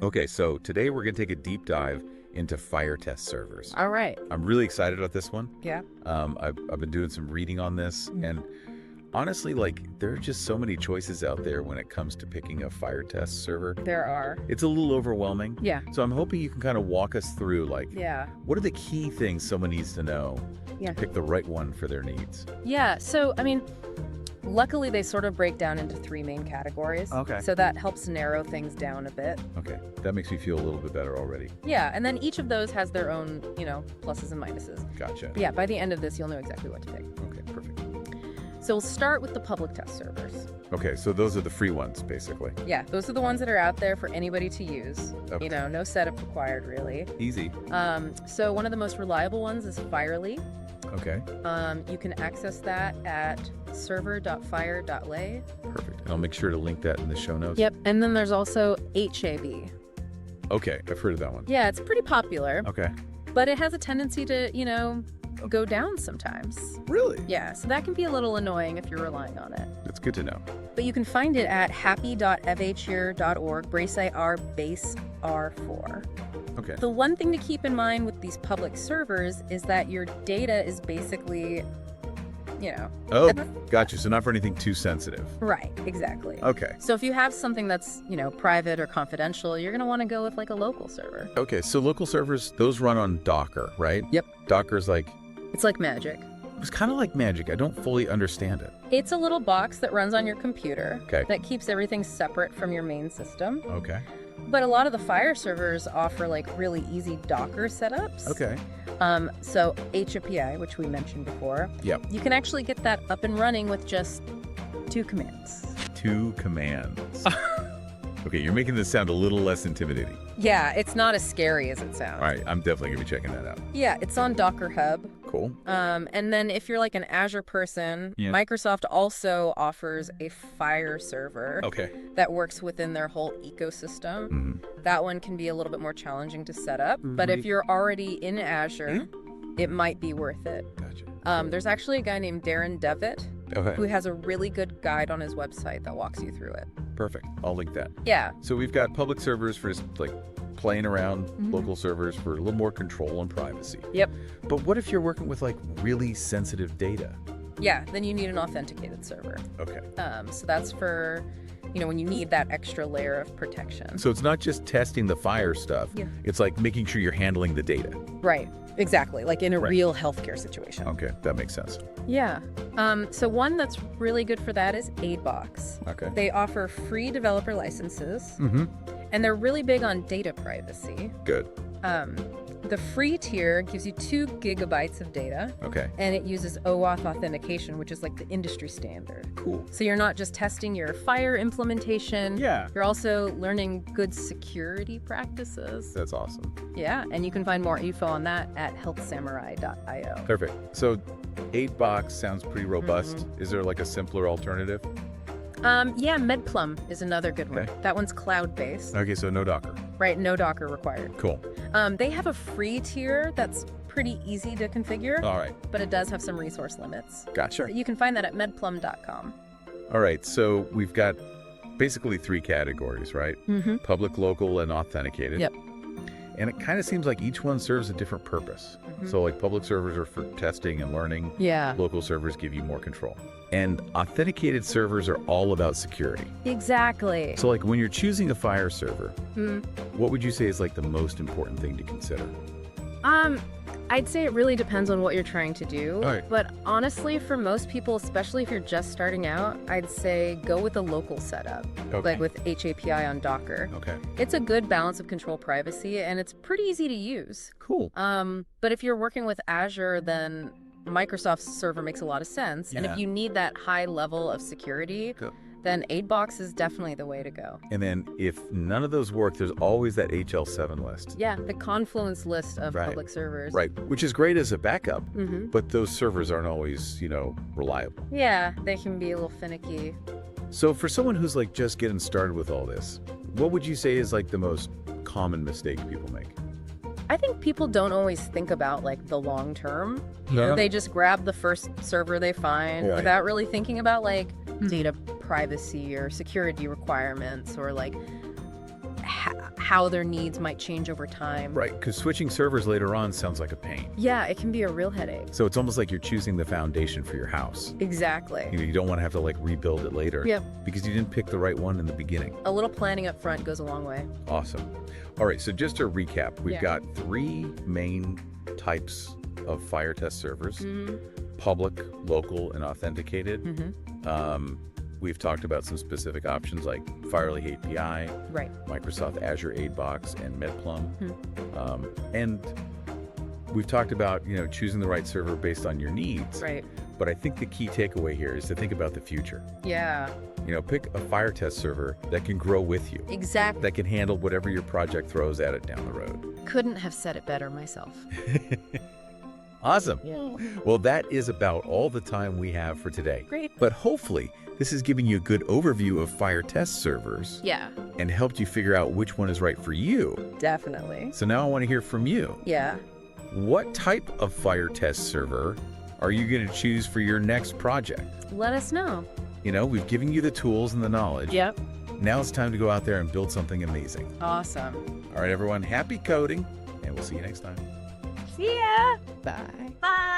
Okay, so today we're going to take a deep dive into FHIR test servers. All right. I'm really excited about this one. Yeah. I've been doing some reading on this, and honestly, like, there are just so many choices out there when it comes to picking a FHIR test server. There are. It's a little overwhelming. Yeah. So I'm hoping you can kind of walk us through, like, Yeah. what are the key things someone needs to know Yeah. to pick the right one for their needs? Yeah. So, I mean, luckily they sort of break down into three main categories. Okay. So that helps narrow things down a bit. Okay, that makes me feel a little bit better already. Yeah. And then each of those has their own, pluses and minuses. Gotcha. But yeah, by the end of this, you'll know exactly what to pick. Okay, perfect. So we'll start with the public test servers. Okay, so those are the free ones, basically. Yeah, those are the ones that are out there for anybody to use. Okay. No setup required, really. Easy. So one of the most reliable ones is FHIR. Okay, You can access that at server.fhir.lay. perfect. And I'll make sure to link that in the show notes. Yep, and then there's also HAPI. Okay, I've heard of that one. Yeah, it's pretty popular, Okay. but it has a tendency to, go down sometimes. Really? Yeah, so that can be a little annoying if you're relying on it. That's good to know. But you can find it at hapi.fhir.org, base R4. Okay. The one thing to keep in mind with these public servers is that your data is basically, Oh, gotcha. So not for anything too sensitive. right, exactly. Okay. So if you have something that's, private or confidential, you're going to want to go with like a local server. Okay, so local servers, those run on Docker, right? Yep. Docker's like, It's like magic. it's kind of like magic. I don't fully understand it. It's a little box that runs on your computer Okay. that keeps everything separate from your main system. Okay. But a lot of the FHIR servers offer like really easy Docker setups. Okay. So HAPI, which we mentioned before, Yep. you can actually get that up and running with just 2 commands. 2 commands. Okay, you're making this sound a little less intimidating. Yeah, it's not as scary as it sounds. All right, I'm definitely going to be checking that out. Yeah, it's on Docker Hub. Cool. And then if you're like an Azure person, Yeah. Microsoft also offers a FHIR server Okay. that works within their whole ecosystem. Mhm. That one can be a little bit more challenging to set up, but if you're already in Azure, it might be worth it. Gotcha. There's actually a guy named Darren Devitt who Okay. has a really good guide on his website that walks you through it. Perfect. I'll link that. Yeah. So we've got public servers for just like playing around, Mhm. local servers for a little more control and privacy. Yep. But what if you're working with like really sensitive data? Yeah, then you need an authenticated server. Okay. So that's for, when you need that extra layer of protection. So it's not just testing the FHIR stuff. Yeah. It's like making sure you're handling the data. Right. Exactly. Like in a Right. real healthcare situation. Okay, that makes sense. Yeah. So one that's really good for that is AidBox. Okay. They offer free developer licenses, Mm-hmm. and they're really big on data privacy. Good. The free tier gives you 2 gigabytes of data, Okay. and it uses OAuth authentication, which is like the industry standard. Cool. So you're not just testing your FHIR implementation. Yeah. You're also learning good security practices. That's awesome. Yeah, and you can find more info on that at healthsamurai.io. Perfect. So 8box sounds pretty robust. Mm-hmm. Is there like a simpler alternative? Yeah, MedPlum is another good one. Okay. That one's cloud-based, Okay, so no Docker. right? No Docker required. Cool. They have a free tier that's pretty easy to configure, All right. but it does have some resource limits. Gotcha. You can find that at medplum.com. All right, so we've got basically 3 categories, right? Mm-hmm. Public, local, and authenticated. Yep. And it kind of seems like each one serves a different purpose. Mhm. So like public servers are for testing and learning. Yeah. Local servers give you more control. And authenticated servers are all about security. Exactly. So like when you're choosing a FHIR server, Mm. what would you say is like the most important thing to consider? I'd say it really depends on what you're trying to do. All right. But honestly, for most people, especially if you're just starting out, I'd say go with a local setup, Okay. like with HAPI on Docker. Okay. It's a good balance of control privacy, and it's pretty easy to use. Cool. But if you're working with Azure, then Microsoft's server makes a lot of sense. And Yeah. if you need that high level of security, Go. then AidBox is definitely the way to go. And then if none of those work, there's always that HL7 list. Yeah, the Confluence list of Right. public servers. Right, which is great as a backup, Mm-hmm. but those servers aren't always, reliable. Yeah, they can be a little finicky. So for someone who's like just getting started with all this, what would you say is like the most common mistake people make? I think people don't always think about like the long term. No. They just grab the first server they find Right. without really thinking about like data privacy or security requirements or like how their needs might change over time. Right, because switching servers later on sounds like a pain. Yeah, it can be a real headache. So it's almost like you're choosing the foundation for your house. Exactly. You don't want to have to like rebuild it later. Yep. Because you didn't pick the right one in the beginning. A little planning up front goes a long way. Awesome. All right, so just to recap, we've Yeah. got 3 main types of FHIR test servers: public, local, and authenticated. We've talked about some specific options like FHIR API, Right. Microsoft Azure AidBox, and MedPlum. And we've talked about, choosing the right server based on your needs. Right. But I think the key takeaway here is to think about the future. Yeah. Pick a FHIR test server that can grow with you, Exactly. that can handle whatever your project throws at it down the road. Couldn't have said it better myself. Awesome. Yeah. Well, that is about all the time we have for today. Great. But hopefully, this is giving you a good overview of FHIR test servers Yeah, and helped you figure out which one is right for you. definitely. So now I want to hear from you. Yeah. What type of FHIR test server are you going to choose for your next project? Let us know. We've given you the tools and the knowledge. Yep. Now it's time to go out there and build something amazing. Awesome. All right, everyone, happy coding, and we'll see you next time. See ya. Bye. Bye.